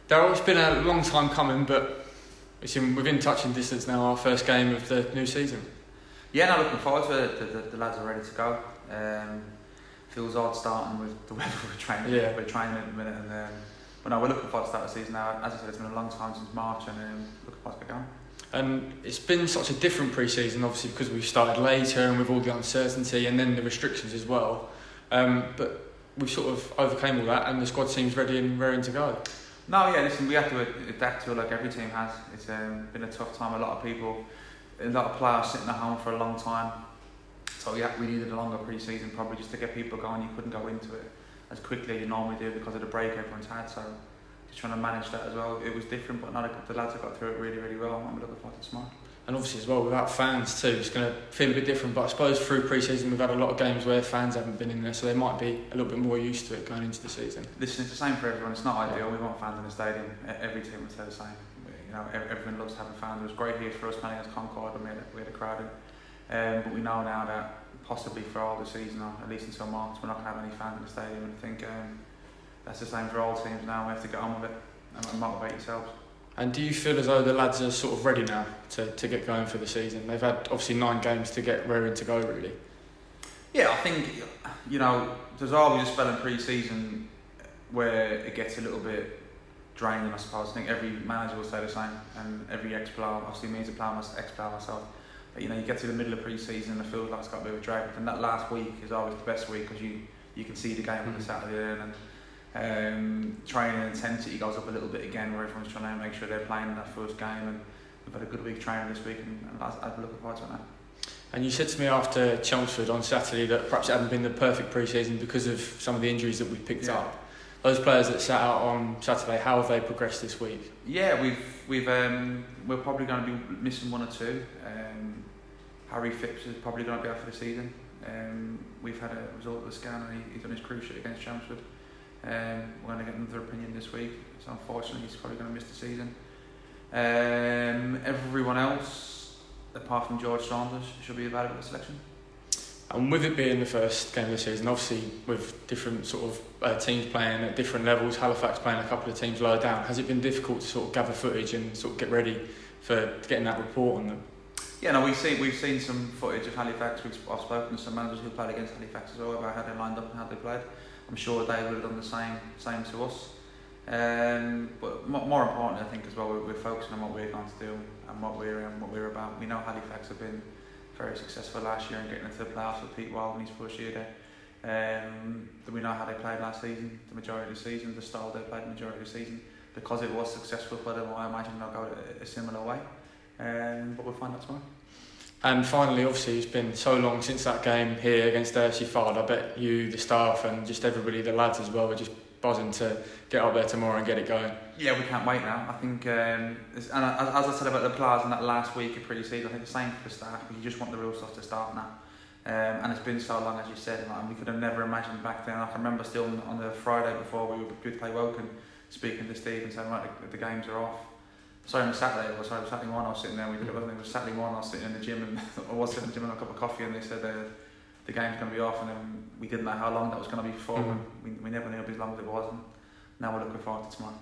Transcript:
Daryl, it's been a long time coming, but it's within touching distance now, our first game of the new season. Yeah, no, looking forward to it. The lads are ready to go. Feels odd starting with the weather we're training at the minute, but no, we're looking forward to start the season now. As I said, it's been a long time since March, and looking forward to get going. And it's been such a different pre-season, obviously, because we've started later and with all the uncertainty and then the restrictions as well. But we've sort of overcame all that, and the squad seems ready and raring to go. No, yeah, listen, we have to adapt to it like every team has. It's been a tough time. A lot of players sitting at home for a long time. So we needed a longer pre-season probably just to get people going. You couldn't go into it as quickly as you normally do because of the break everyone's had. So just trying to manage that as well. It was different, but the lads have got through it really, really well. I'm looking forward to tomorrow. And obviously as well, without fans too, it's going to feel a bit different. But I suppose through pre-season we've had a lot of games where fans haven't been in there, so they might be a little bit more used to it going into the season. Listen, it's the same for everyone. It's not ideal. We want fans in the stadium. Every team would say the same. You know, everyone loves having fans. It was great here for us playing against Concord, and we had a crowd in. But we know now that possibly for all the season, or at least until March, we're not going to have any fans in the stadium. And I think that's the same for all teams now. We have to get on with it and motivate yourselves. And do you feel as though the lads are sort of ready now to get going for the season? They've had obviously 9 games to get raring to go, really. Yeah, I think, you know, there's always a spell in pre-season where it gets a little bit draining, I suppose. I think every manager will say the same, and every ex-player, obviously me as a player, ex-player myself. But, you know, you get to the middle of pre-season and it feels like it's got a bit of a drag. And that last week is always the best week because you can see the game on the Saturday and training intensity goes up a little bit again, where everyone's trying to make sure they're playing in that first game. And we've had a good week training this week, and I'm looking forward to it now. And you said to me after Chelmsford on Saturday that perhaps it hadn't been the perfect pre-season because of some of the injuries that we picked up. Those players that sat out on Saturday, how have they progressed this week? Yeah, we're probably going to be missing 1 or 2. Harry Phipps is probably going to be out for the season. We've had a result of the scan, and he's done his cruciate against Chelmsford. We're going to get another opinion this week, so unfortunately he's probably going to miss the season. Everyone else, apart from George Saunders, should be available for selection. And with it being the first game of the season, obviously with different sort of teams playing at different levels, Halifax playing a couple of teams lower down, has it been difficult to sort of gather footage and sort of get ready for getting that report on them? Yeah, no, we've seen some footage of Halifax. I've spoken to some managers who played against Halifax as well about how they lined up and how they played. I'm sure they would have done the same to us. But more importantly, I think as well, we're focusing on what we're going to do and what we're about. We know Halifax have been very successful last year in getting into the playoffs with Pete Wild in his first year there. We know how they played last season, the majority of the season, the style they played the majority of the season. Because it was successful for them, I imagine they'll go a similar way. But we'll find out tomorrow. And finally, obviously, it's been so long since that game here against AFC Fard. I bet you, the staff, and just everybody, the lads as well, are just buzzing to get up there tomorrow and get it going. Yeah, we can't wait now. I think, and as I said about the players in that last week of pre-season, I think the same for the staff. You just want the real stuff to start now. And it's been so long, as you said, and we could have never imagined back then. I can remember still on the Friday before we would play Woking, speaking to Steve and saying, right, the games are off. Sorry, on Saturday morning I was sitting there, it was Saturday morning I was sitting in the gym, and I was sitting in the gym with a cup of coffee, and they said the game's going to be off, and then we didn't know how long that was going to be for. We never knew as long as it was, and now we're looking forward to tomorrow.